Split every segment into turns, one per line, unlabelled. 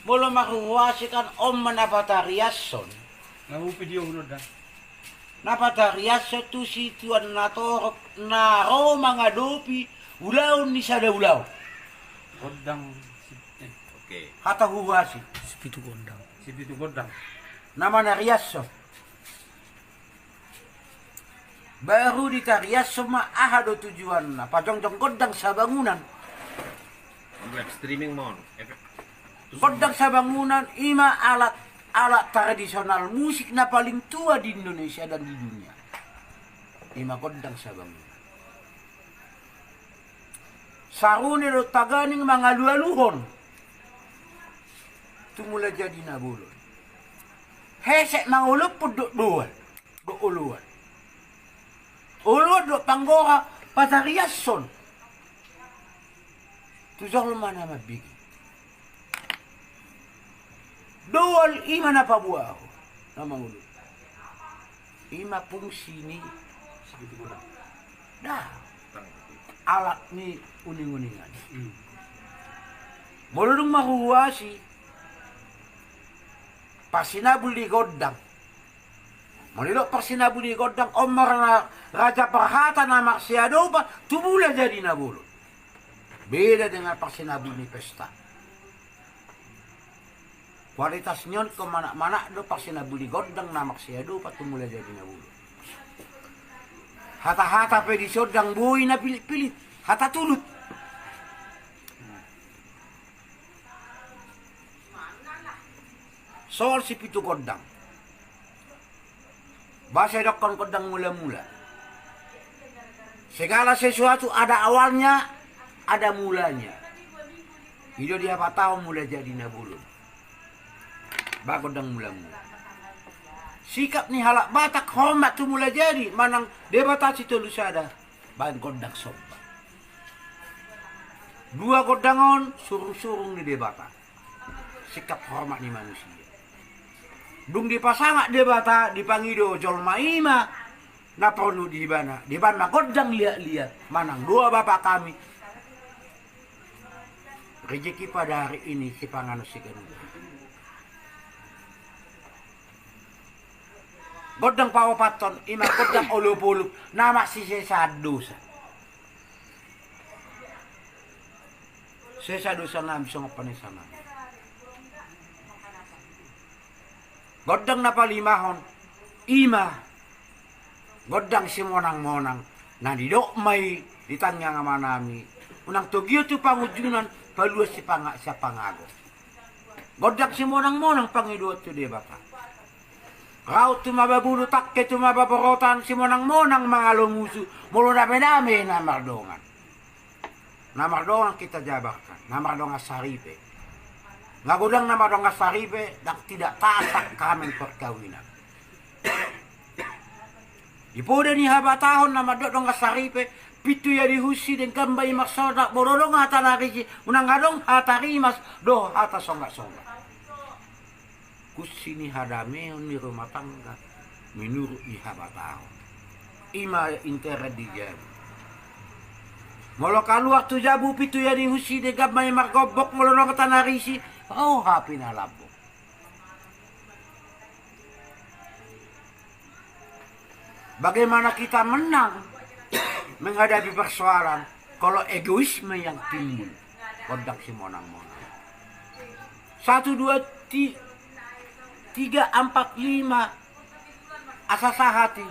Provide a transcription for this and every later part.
Belum makuwasikan om manapatariason.
Video ulo dah.
Napatariason tu si tuan natorok naro mga dopi ulaw ni sada ulaw.
Godang.
Oke.
Kata huwasi.
Sipitu godang.
Nama na riaso. Baru di Tariaso maahado tujuan na pajongjong godang sa bangunan.
Live streaming mon.
Godang sa bangunan ima alat tradisional musik na paling tua di Indonesia dan di dunia. Ima godang sa bangunan. Sarune do taganing mga lualuhon. Tumula jadi nabulon. Hesek mangulupod do dual. Do uluan. Uluan do panggora patariason. Tujong lumana mabigi. Dual ima na pabuaho. Na mangulupod. Ima fungsi ni dah alat ni uning-uningan. Bolong mahuwasi pasinabul di godang. Mulilo pasinabul di godang omar na Raja Parhata na maksiado ba tumula jadi nabulon. Beda dengan pasinabul ni pesta. Kualitas nyon ke mana-mana do pasinabul di godang na maksiado pa tumula jadi nabulon. Hata-hata pe di sodang boy na pilit-pilit. Hata tulut. Soal si pitu kodang. Bahasa dokon kodang mula-mula. Segala sesuatu ada awalnya, ada mulanya. Hidup dia apa tahu mulai jadi nabulun. Bagodang mula-mula. Sikap ni halak Batak hormat tu mulai jadi. Manang debatasi tu lusada. Bahan kodang sobat. Dua kodangon surung-surung di debata. Sikap hormat ni manusia. Dung dipasangak debata dipangido jolmaima. Na perlu di bana. Di bana kodang lihat-lihat. Manang dua bapak kami. Rezeki pada hari ini si panganusikan. Godang pawapaton, ima godang ulu-ulu, nama si sesadusa. Sesadusa na bisa ngapanisama. Godang na palimahon, ima. Godang si monang-monang, na didok may ditanya nga manami. Unang tugyo tu pangujunan, paluas si pangago. Godang si monang-monang pangidot tu debata. Raut tu mababulu takke tu mababorotan si monang-monang mga lumusu. Mulu dami-dami na mardongan. Na mardongan kita jabarkan. Na mardongan saripe. Ngagudang na mardongan saripe dan tidak tasak kami perkawinan. Ipoda ni habatahon na mardongan saripe. Pitu ya dihusi dan kambay maksodak. Borodong hata nariki. Unang gadong hata rimas. Doh hata songgak-songgak. Kusini hadameon ni rumah tangga menurut ihabatao. Ima intera dijabu. Molo kalu waktu jabu pitu ya dihusi de gamay margobok molo no katanarisi. Oh hapi na labo. Bagaimana kita menang menghadapi persoalan kalau egoisme yang timbul? Kodak si monang-monang. 1, 2, 3, 4, 5 asasa hati.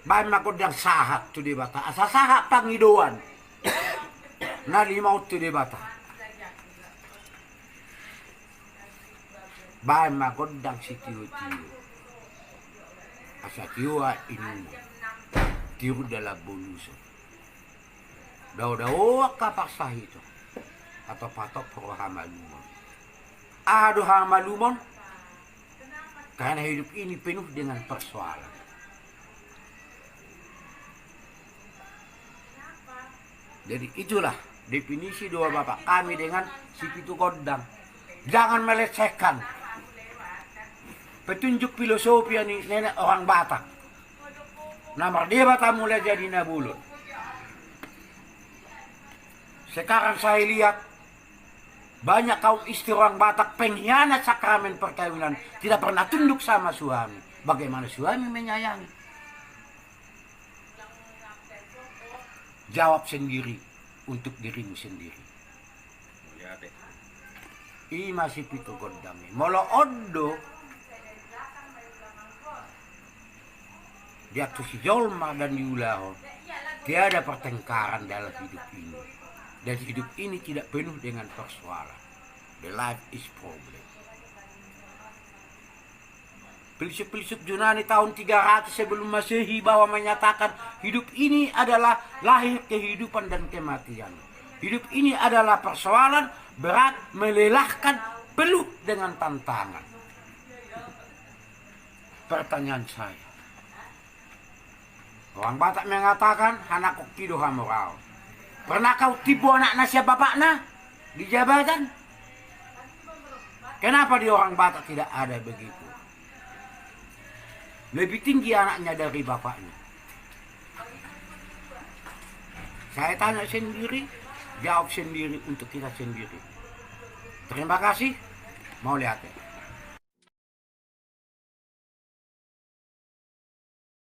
Bahan makodang sahat tu debata. Asasa hak pangidoan. Na limau tu debata. Bahan makodang si tiyo-tiyo. Asa tiwa inuna. Tiyo dalam buluso. Daw-daw kapaksa itu. Atau patok pro hamalumon. Ado hamalumon karena hidup ini penuh dengan persoalan. Jadi itulah definisi dua bapak kami dengan si pitu kodang. Jangan melecehkan petunjuk filosofi ini nenek orang Batak. Nama dia Batak mulai jadi nabulun. Sekarang saya lihat banyak kaum istri orang Batak pengkhianat sakramen perkawinan, tidak pernah tunduk sama suami. Bagaimana suami menyayangi? Jawab sendiri untuk dirimu sendiri.
Ya deh.
I masih pitu godami. Molo odo dia tuh si Jolma dan Yulaho. Tiada pertengkaran dalam hidup ini. Dan hidup ini tidak penuh dengan persoalan. The life is problem. Filsuf-filsuf Yunani tahun 300 sebelum Masehi bahwa menyatakan hidup ini adalah lahir kehidupan dan kematian. Hidup ini adalah persoalan berat, melelahkan, penuh dengan tantangan. Pertanyaan saya, orang Batak mengatakan anak kido hamorao. Pernah kau tipu anak nasi bapakna di jabatan? Kenapa di orang Batak tidak ada begitu? Lebih tinggi anaknya dari bapaknya. Saya tanya sendiri, jawab sendiri untuk kita sendiri. Terima kasih. Mau lihat ya.